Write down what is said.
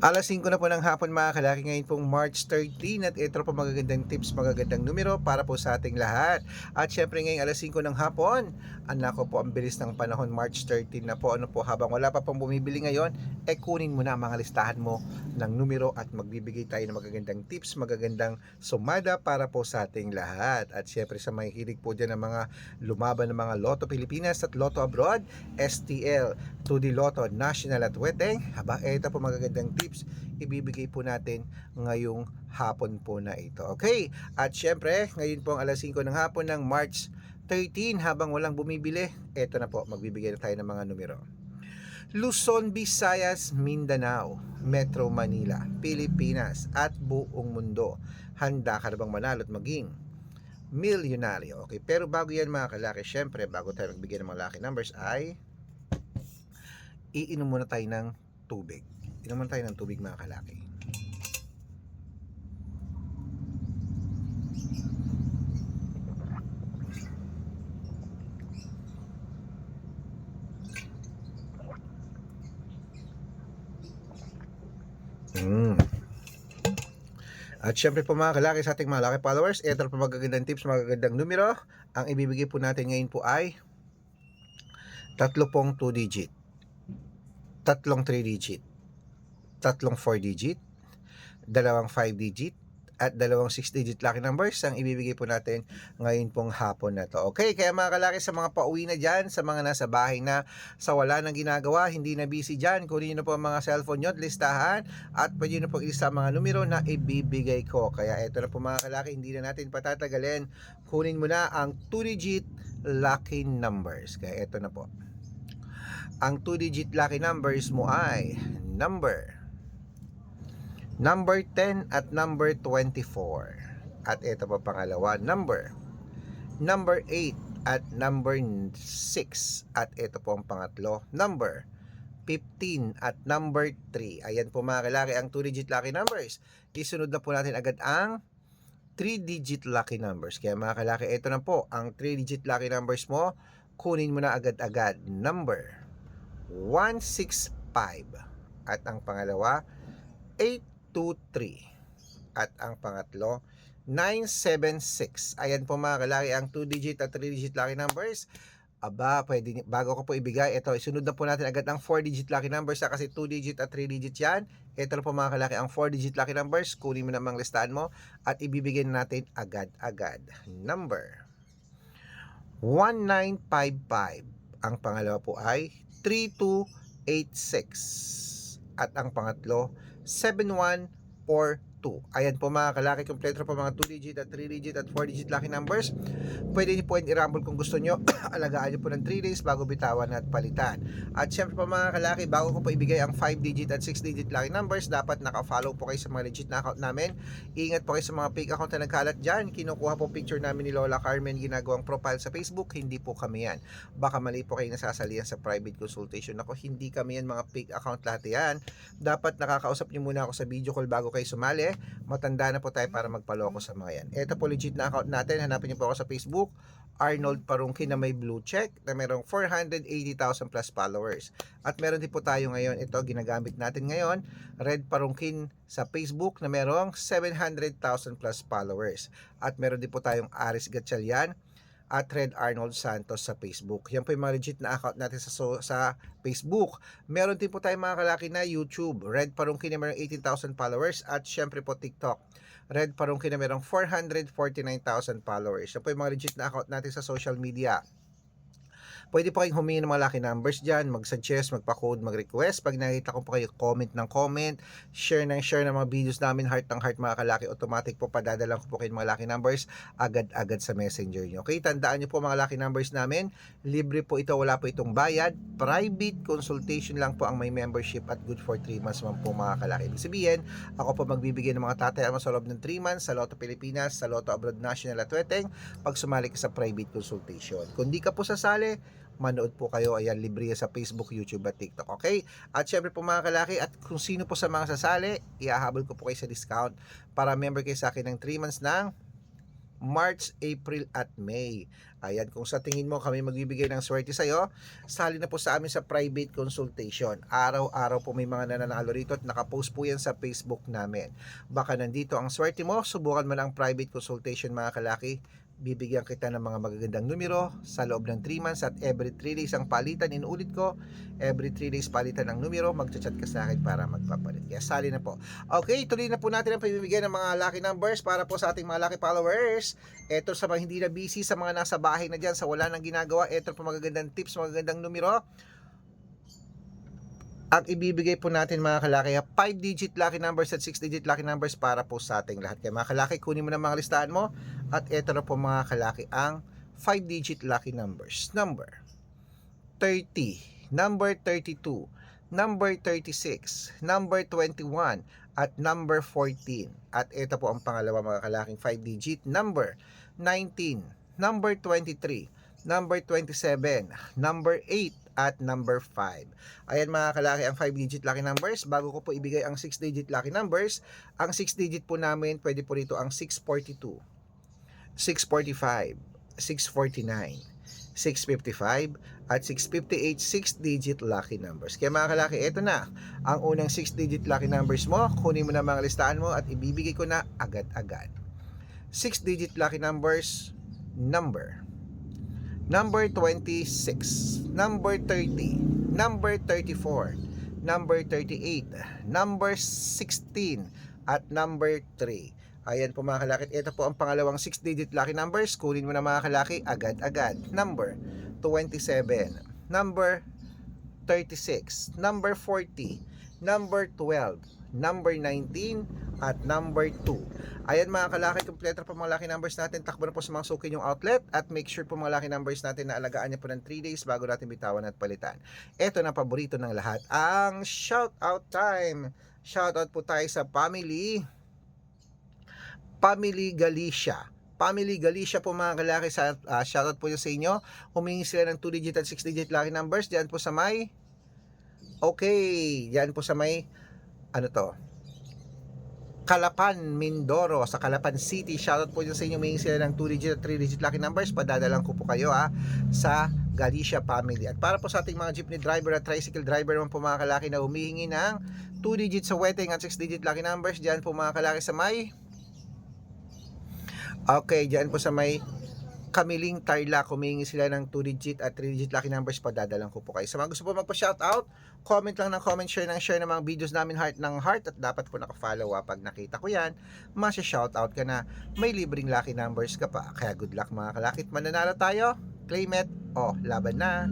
Alas 5 na po ng hapon mga kalaki, ngayon pong March 13 at ito po magagandang tips, magagandang numero para po sa ating lahat. At syempre ngayong alas 5 ng hapon, anak ko po ang bilis ng panahon, March 13 na po. Ano po, habang wala pa pong bumibili ngayon, kunin mo na ang mga listahan mo ng numero at magbibigay tayo ng magagandang tips, magagandang sumada para po sa ating lahat. At syempre sa may hilig po dyan ng mga lumaban ng mga Lotto Pilipinas at Lotto Abroad, STL, 2D Lotto, National at Weteng, ito po magagandang tips ibibigay po natin ngayong hapon po na ito. Okay, at syempre ngayon po ang alas 5 ng hapon ng March 13, habang walang bumibili, eto na po, magbibigay na tayo ng mga numero. Luzon, Visayas, Mindanao, Metro Manila, Pilipinas at buong mundo. Handa ka na bang manalo at maging milyonaryo? Okay, pero bago yan mga kalaki, syempre bago tayo magbigay ng mga lucky numbers ay iinom muna tayo ng tubig. Inom muna tayo ng tubig mga kalaki. At syempre po mga kalaki, sa ating mga laki followers, ito po magagandang tips, magagandang numero. Ang ibibigay po natin ngayon po ay tatlo pong 2 digit, tatlong 3 digit, tatlong 4 digit, dalawang 5 digit, at dalawang 6-digit lucky numbers ang ibibigay po natin ngayon pong hapon na to. Okay, kaya mga kalaki, sa mga pauwi na dyan, sa mga nasa bahay na, sa wala nang ginagawa, hindi na busy dyan, kunin nyo na po ang mga cellphone nyo at listahan at pwede nyo po ilista mga numero na ibibigay ko. Kaya ito na po mga kalaki, hindi na natin patatagalin, kunin mo na ang 2-digit lucky numbers. Kaya ito na po, ang 2-digit lucky numbers mo ay number 10 at number 24. At ito pa pangalawa, number 8 at number 6. At ito po ang pangatlo, number 15 at number 3. Ayan po mga kalaki ang 2-digit lucky numbers. Isunod na po natin agad ang 3-digit lucky numbers. Kaya mga kalaki, ito na po ang 3-digit lucky numbers mo. Kunin mo na agad-agad, number 165. At ang pangalawa, 823. At ang pangatlo, 976. Ayan po mga kalaki ang 2-digit at 3-digit lucky numbers. Pwede, bago ko po ibigay, ito, isunod na po natin agad ang 4-digit lucky numbers kasi 2-digit at 3-digit yan. Ito na po mga kalaki ang 4-digit lucky numbers. Kunin mo na ang listahan mo at ibibigay natin agad-agad. Number 1955. Ang pangalawa po ay 3286. At ang pangatlo, 7142. Ayan po mga kalaki, kompleto po mga 2-digit at 3-digit at 4-digit lucky numbers. Pwede niyo po i-rumble kung gusto nyo. Alagaan niyo po ng 3 days bago bitawan at palitan. At syempre po mga kalaki, bago ko po ibigay ang 5-digit at 6-digit lucky numbers, dapat naka-follow po kayo sa mga legit na account namin. Ingat po kayo sa mga fake account na nagkalat dyan. Kinukuha po picture namin ni Lola Carmen, ginagawang profile sa Facebook. Hindi po kami yan. Baka mali po kayo nasasalihan sa private consultation. Ako, hindi kami yan, mga fake account lahat yan. Dapat nakakausap niyo muna ako sa video call bago kayo sumali. Matanda na po tayo para magpaloko sa mga yan. Ito po legit na account natin. Hanapin niyo po ako sa Facebook, Arnold Parungkin, na may blue check, na merong 480,000 plus followers. At meron din po tayo ngayon, ito ginagamit natin ngayon, Red Parungkin sa Facebook, na merong 700,000 plus followers. At meron din po tayong Aris Gatchalian at Red Arnold Santos sa Facebook. Yan po yung mga legit na account natin sa Facebook. Meron din po tayong mga kalaki na YouTube, Red Parungkin na mayroong 18,000 followers, at syempre po TikTok, Red Parungkin na mayroong 449,000 followers. Yan po yung mga legit na account natin sa social media. Pwede po kayong humingi ng mga lucky numbers dyan, mag-suggest, magpa-code, mag-request. Pag nakita ko po kayo, comment ng comment, share ng mga videos namin, heart ng heart mga kalaki, automatic po padadalang ko po kayo mga lucky numbers agad-agad sa messenger nyo. Okay, tandaan nyo po mga lucky numbers namin, libre po ito, wala po itong bayad, private consultation lang po ang may membership at good for 3 months man po mga kalaki. Ibig sabihin, ako po magbibigay ng mga tatayama sa loob ng 3 months sa Lotto Pilipinas, sa Lotto Abroad, National at Weteng pag sumali ka sa private consultation. Kung di ka po sasali, manood po kayo, ayan, libre sa Facebook, YouTube at TikTok. Okay, at syempre po mga kalaki, at kung sino po sa mga sasali, iahabol ko po kayo sa discount para member kayo sa akin ng 3 months ng March, April at May. Ayan, kung sa tingin mo kami magbibigay ng swerte sa'yo, sali na po sa amin sa private consultation. Araw-araw po may mga nananalo rito at nakapost po yan sa Facebook namin. Baka nandito ang swerte mo, subukan mo lang private consultation mga kalaki. Bibigyan kita ng mga magagandang numero sa loob ng 3 months at every 3 days ang palitan. Inuulit ko, every 3 days palitan ng numero, magchat-chat ka sa akin para magpapalit. Kaya sali na po. Okay, tuloy na po natin ang pamimigay ng mga lucky numbers para po sa ating mga lucky followers. Ito sa mga hindi na busy, sa mga nasa bahay na dyan, sa wala nang ginagawa, ito po magagandang tips, magagandang numero. Ang ibibigay po natin mga kalaki, 5-digit lucky numbers at 6-digit lucky numbers para po sa ating lahat. Kaya mga kalaki, kunin mo na mga listahan mo. At ito na po mga kalaki ang 5-digit lucky numbers. Number 30, number 32, number 36, number 21, at number 14. At ito po ang pangalawa mga kalaking 5-digit. Number 19, number 23, number 27, number 8, at number 5. Ayan mga kalaki ang 5-digit lucky numbers. Bago ko po ibigay ang 6-digit lucky numbers, ang 6-digit po namin, pwede po rito ang 642, 645, 649, 655, at 658 6-digit lucky numbers. Kaya mga kalaki, ito na ang unang 6-digit lucky numbers mo. Kunin mo na mga listahan mo at ibibigay ko na agad-agad. 6-digit lucky numbers. Number 26, number 30, number 34, number 38, number 16, at number 3. Ayan po mga kalaki, ito po ang pangalawang 6-digit lucky numbers. Kunin mo na mga kalaki agad-agad. Number 27, number 36, number 40, number 12, number 19, at number 2. Ayan mga kalaki, kompleto po mga lucky numbers natin. Takbo na po sa mga suki yung outlet at make sure po mga lucky numbers natin na alagaan niya po ng 3 days bago natin bitawan at palitan. Ito na paborito ng lahat, ang shout out time. Shout out po tayo sa Family Galicia. Family Galicia po mga kalaki, shoutout po yun sa inyo. Humingi sila ng 2-digit at 6-digit lucky numbers. Diyan po sa may diyan po sa may Calapan, Mindoro, sa Calapan City. Shoutout po yun sa inyo. Humingi sila ng 2-digit at 3-digit lucky numbers. Padadalang ko po kayo sa Galicia family. At para po sa ating mga jeepney driver at tricycle driver naman po mga kalaki na humihingi ng 2-digit sa wedding at 6-digit lucky numbers, diyan po mga kalaki sa may diyan po sa may Kamiling, Tarlac, humingi sila ng 2-digit at 3-digit lucky numbers. Padadalang ko po kayo. Sa mga gusto po magpa-shoutout, comment lang ng comment, share ng mga videos namin, heart ng heart, at dapat po naka-follow pag nakita ko yan, masya-shoutout ka na, may libreng lucky numbers ka pa. Kaya good luck mga kalakit, mananalo tayo, claim it, laban na.